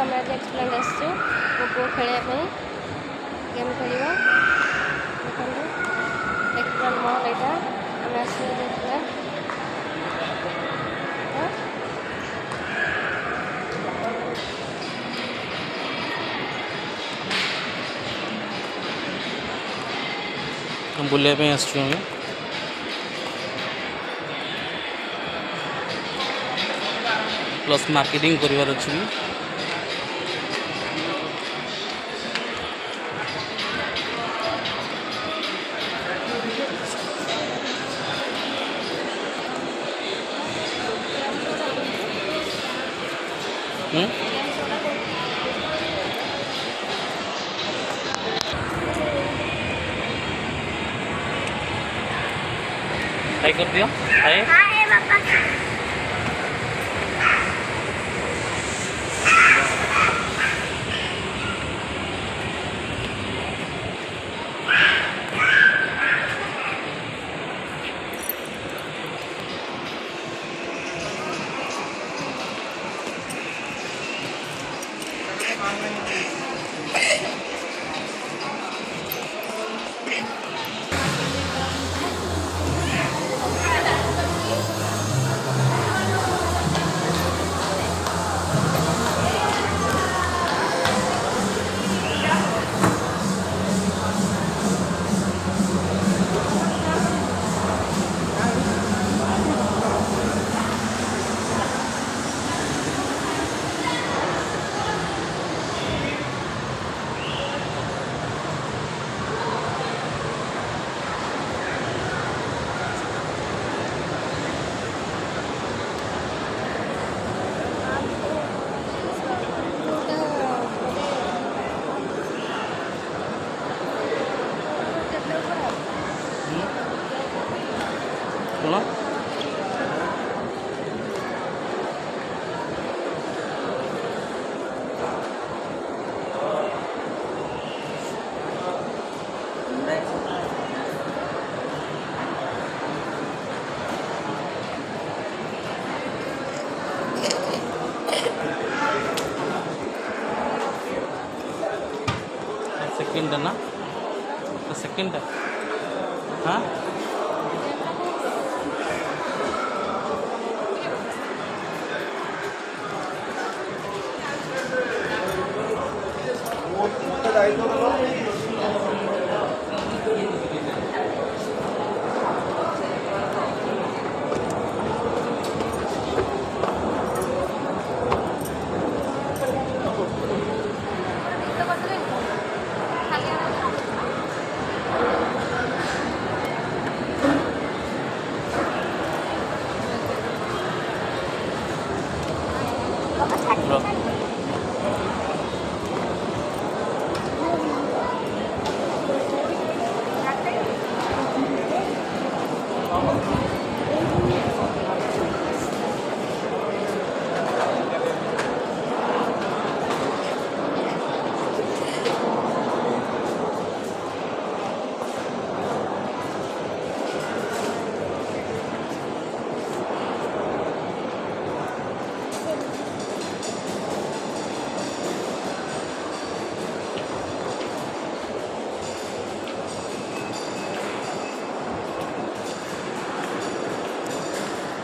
आम आज एक्सप्लेन आसचु मो पु खेल गेम खेल देखो एक्सप्लेन मॉल यहाँ आम आस देखा बुलाइए आसचु आम प्लस मार्केटिंग करिवार अछि हाय कर दियो हाय हाय पापा कौन सेकंड ना सेकंड हाँ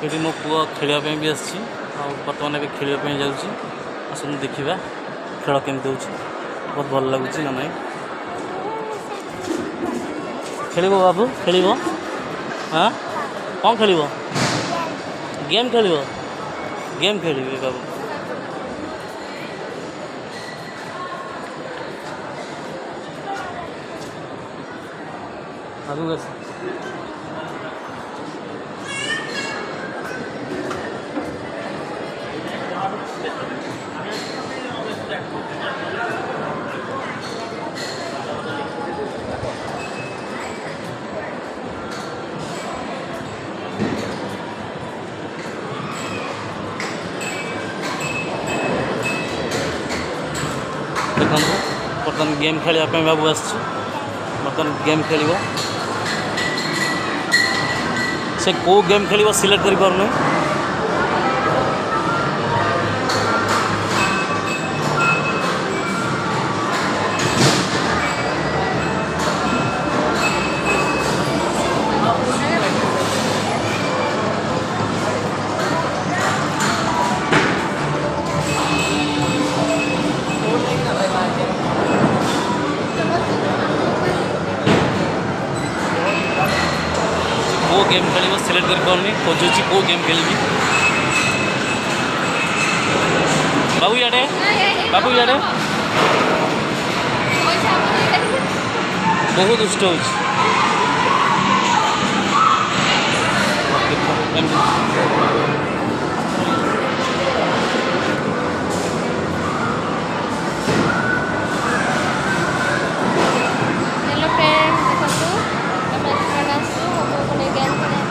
ये मो पुआ खेलवाई भी आसी बर्तमान भी खेलवाई जाऊँगी आसନ୍ତୁ देखा खेल केमती हो बहुत भल लगुच ना ना खेल बाबू खेल हाँ कौन खेल गेम खेल गेम खेल बाबू आगू देखो बर्तमान गेम खेलवाई बाबू बर्तमान गेम खेल से कौ गेम खेल सिलेक्ट कर पार गेम खेल सिलेक्ट कर पाऊनी खोजुची कौ गेम खेलबी बाबू इे बाबू इे बहुत दुष्ट हो हेलो फ्रेंड देखो आम एथर आसू मोको नहीं गेम खेल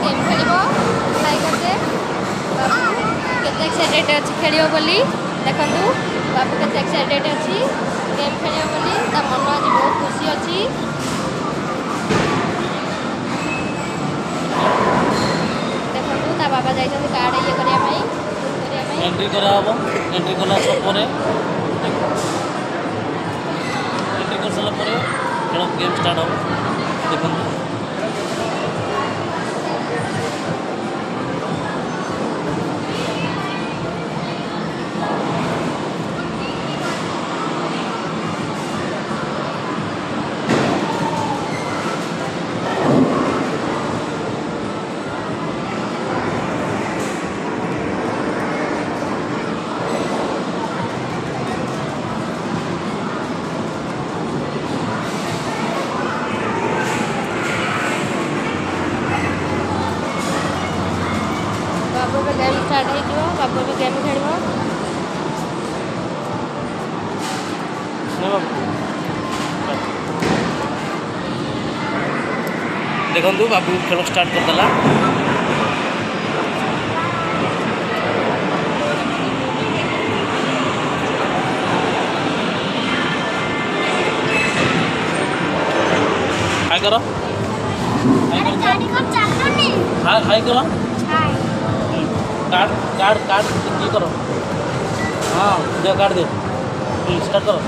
गेम खेल खाई करते बाबू केते एक्साइटेड अच्छी खेल बोली देखु बाबू केते एक्साइटेड अच्छी गेम खेल बोली ता मन आज बहुत खुशी अच्छी देखु ता बाबा जाइछन कार्ड ये करिया भाई एंट्री करा एंट्री कला पर एंट्री कर सारा खेल गेम स्टार्ट हम देखो बाबू के गेम स्टार्ट हो बाबू के गेम खेल देखु बाबू खेल स्टार्ट करदेला हाय करो हाय करो कार्ड कार्ड कार्ड ये करो हाँ दे कार्ड दे स्टार्ट करो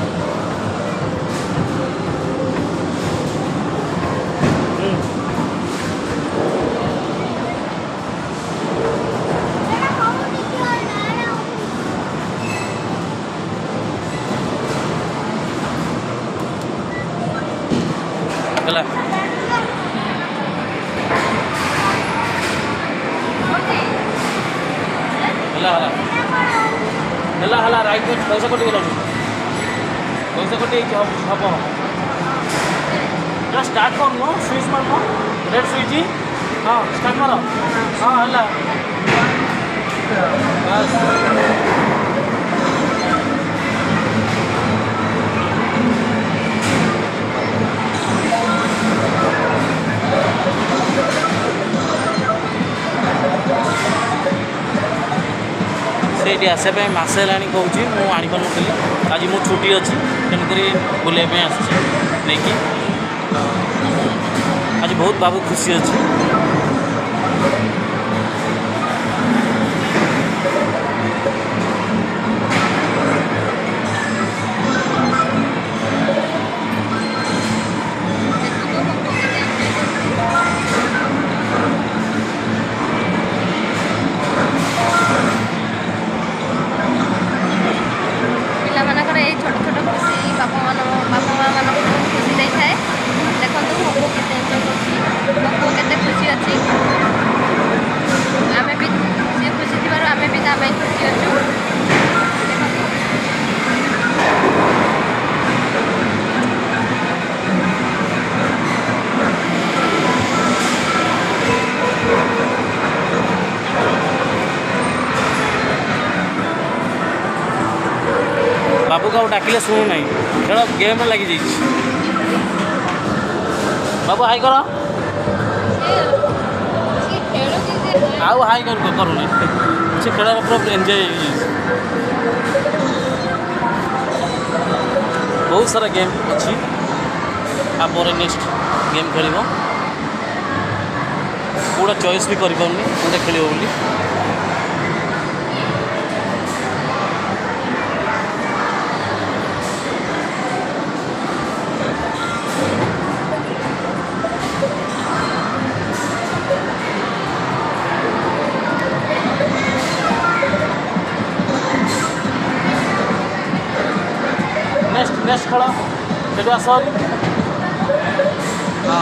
चला हला हला हला हला राइट में पैसा कटि गला पैसा कटि हम जरा स्टार्ट कर नो स्विच मार नो रेड स्विच हाँ स्टार्ट मार हाँ हला बस से आसपा मसे है कौच मुझे आनीपारी आज मो छुट्टी अच्छी तेणुक बुलाइपे नहीं आज बहुत बाबू खुशी अच्छी बाबू को डाकिले शुणु ना खेल गेम लगी जाइए बाबू हाई कर आउ हाई करूना से खेल पूरा एंजॉय बहुत सारा गेम अच्छी आप नेक्स्ट गेम खेल पूरा चॉइस भी कर पूरा खेल बोली नेक्स्ट खेल ସେଠୁ ଆସ ହଁ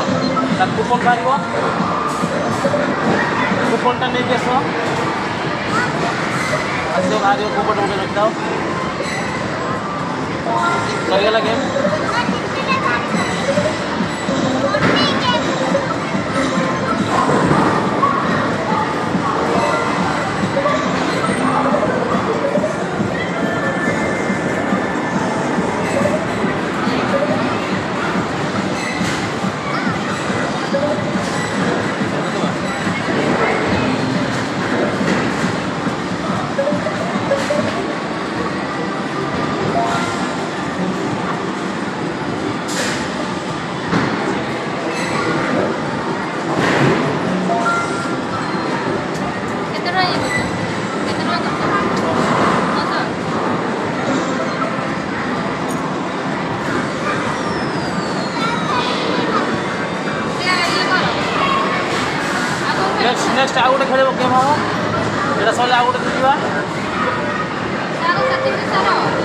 ତା କୁପନ୍ ବାହାରିବ କୁପନ୍ଟା ନେଇକି ଆସ ଆସିବ ବାହାରିବ କୁପନ୍ ଗୋଟେ ରଖିଥାଅ ସରିଗଲା ଗେମ୍ କେତେ ଟଙ୍କା ଇଏ କରୁଛ? କେତେ ଟଙ୍କା କରୁଛ? 900 ନେକ୍ସଟ ଆଉ ଗୋଟେ ଖେଳିବ ଗେମ୍ ହେବ ଏଇଟା ସରିଲେ ଆଉ ଗୋଟେ ଯିବା ସାର ସେତିକି ସାର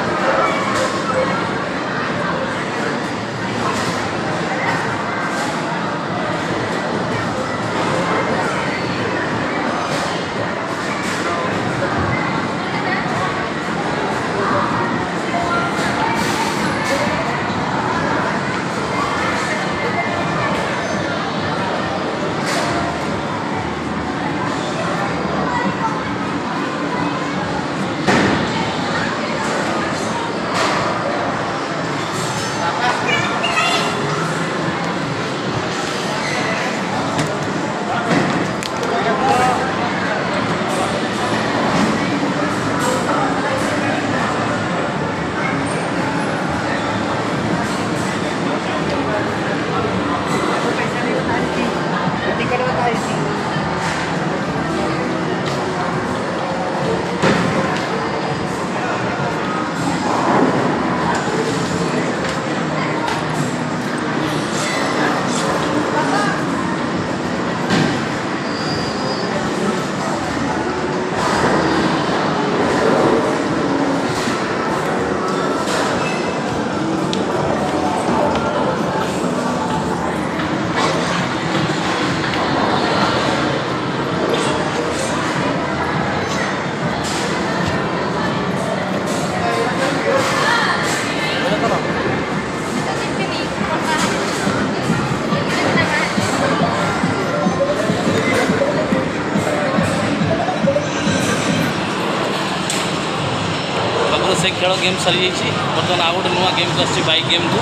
से खेल गेम सरी बर्तमान आउ गोटे नुआ गेम को बाइक गेम को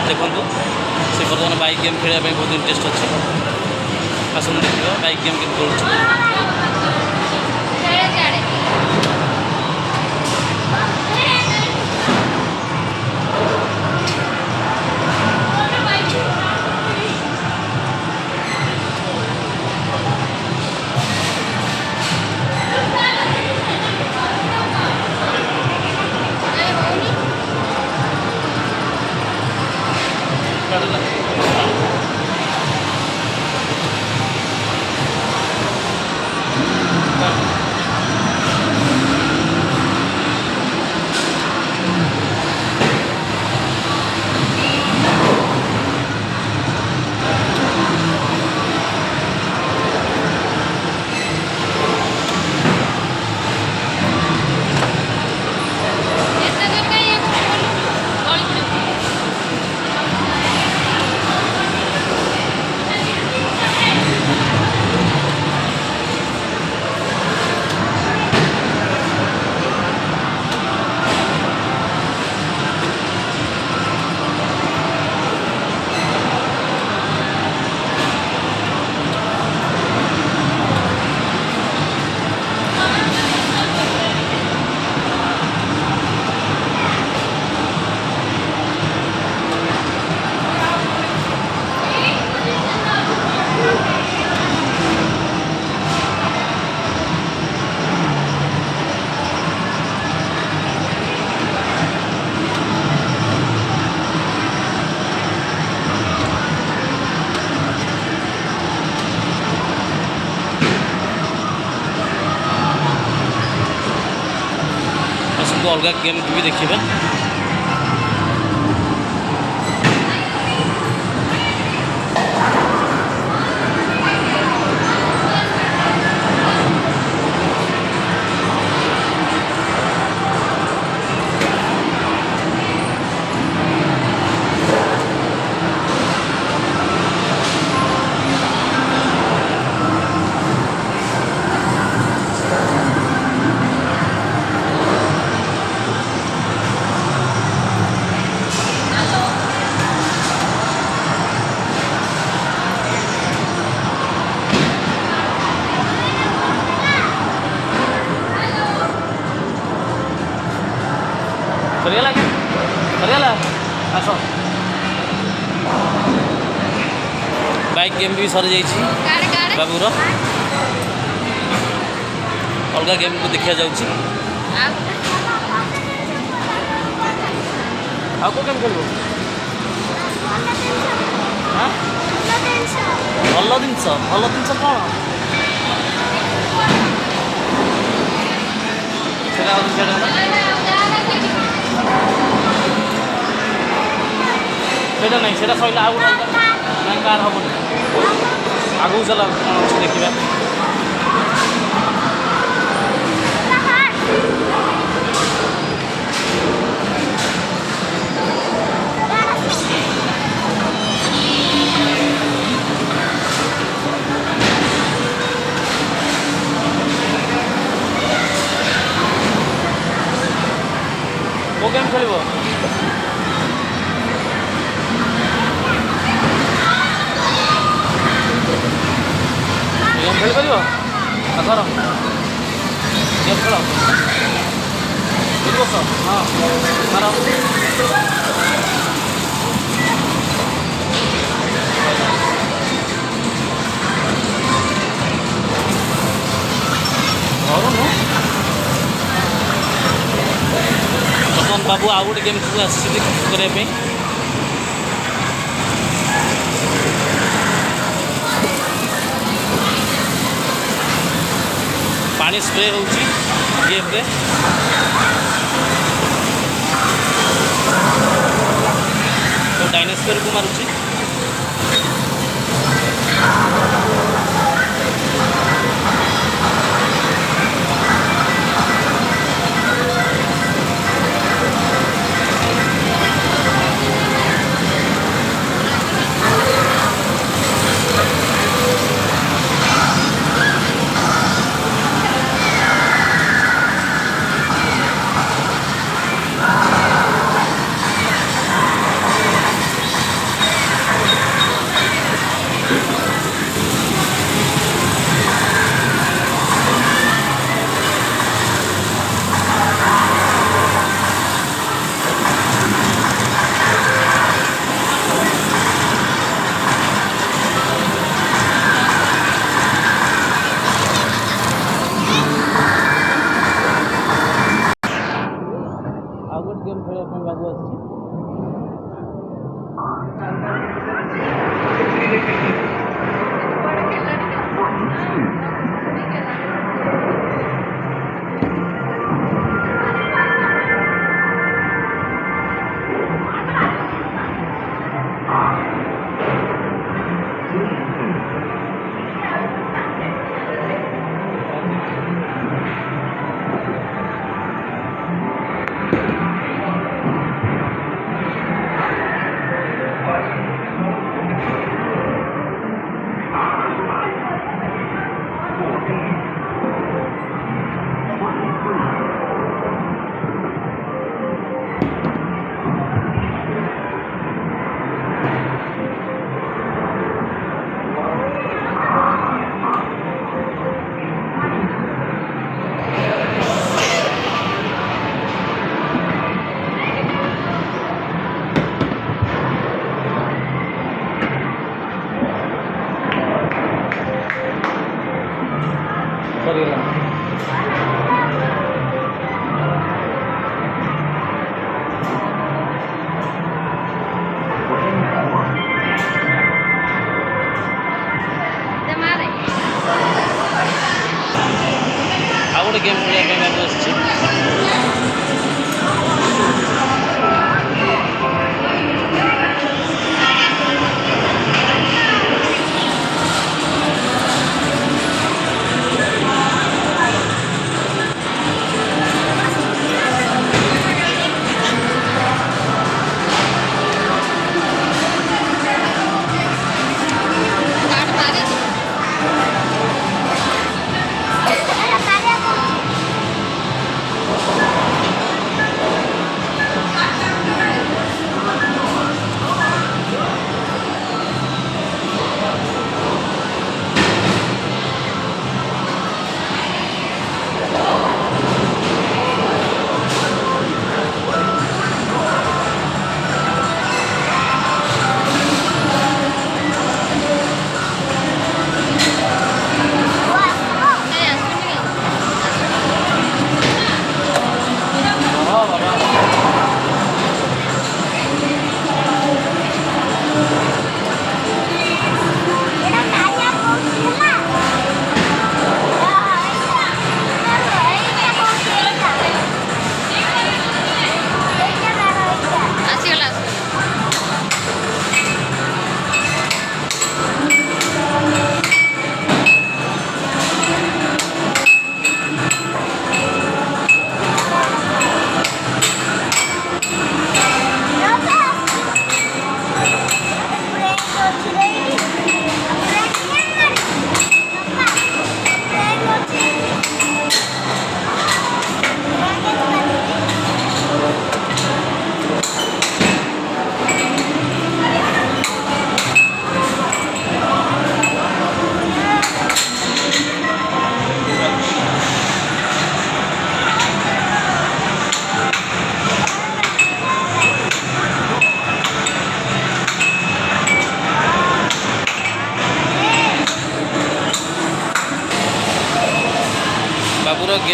देखो से बर्तमान बाइक गेम खेलने बहुत इंटरेस्ट अच्छे आसन देखिए बाइक गेम के अलग गेम भी देखा ସରିଗଲା କି ସରିଗଲା ଆସ ବାଇକ୍ ଗେମ୍ ବି ସରିଯାଇଛି ବାବୁର ଅଲଗା ଗେମ୍କୁ ଦେଖିବା ଯାଉଛି ଆଉ କେଉଁ ଗେମ୍ ଖେଳିବ ଭଲ ଜିନିଷ କ'ଣ ସେଇଟା ଆଉ ସେଇଟା ନାହିଁ ସେଇଟା ସରିଲା ଆଉ ଗୋଟେ ନାଇଁ କାର୍ ହେବନି ଆଗକୁ ଚାଲ କ'ଣ ଅଛି ଦେଖିବା କେଉଁ ଗେମ୍ ଖେଳିବ ଗେମ୍ ଖେଳିପାରିବ ଆସର ଗେମ୍ ଖେଳ ଏଠି ବସ ହଁ ମାର ଧରୁନୁ ବର୍ତ୍ତମାନ ବାବୁ ଆଉ ଗୋଟେ ଗେମ୍କୁ ଆସିଛନ୍ତି କରିବା ପାଇଁ ପାଣି ସ୍ପ୍ରେ ହେଉଛି ଗେମ୍ରେ ତ ଡାଇନୋସରକୁ ମାରୁଛି गेम खेल बाबू गोटे गेम खेलने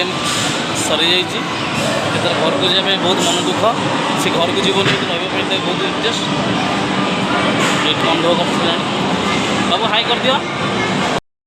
ଗେମ୍ ସରିଯାଇଛି। ଏଥର ଘରକୁ ଯିବା ପାଇଁ ବହୁତ ମନ ଦୁଃଖ। ସେ ଘରକୁ ଯିବନି ଏଠି ରହିବା ପାଇଁ ତାକୁ ବହୁତ ଇଣ୍ଟରେଷ୍ଟ। ଏଠି ଅନୁଭବ କରିଥିଲାଣି। ବାବୁ ହାଇ କରିଦିଅ।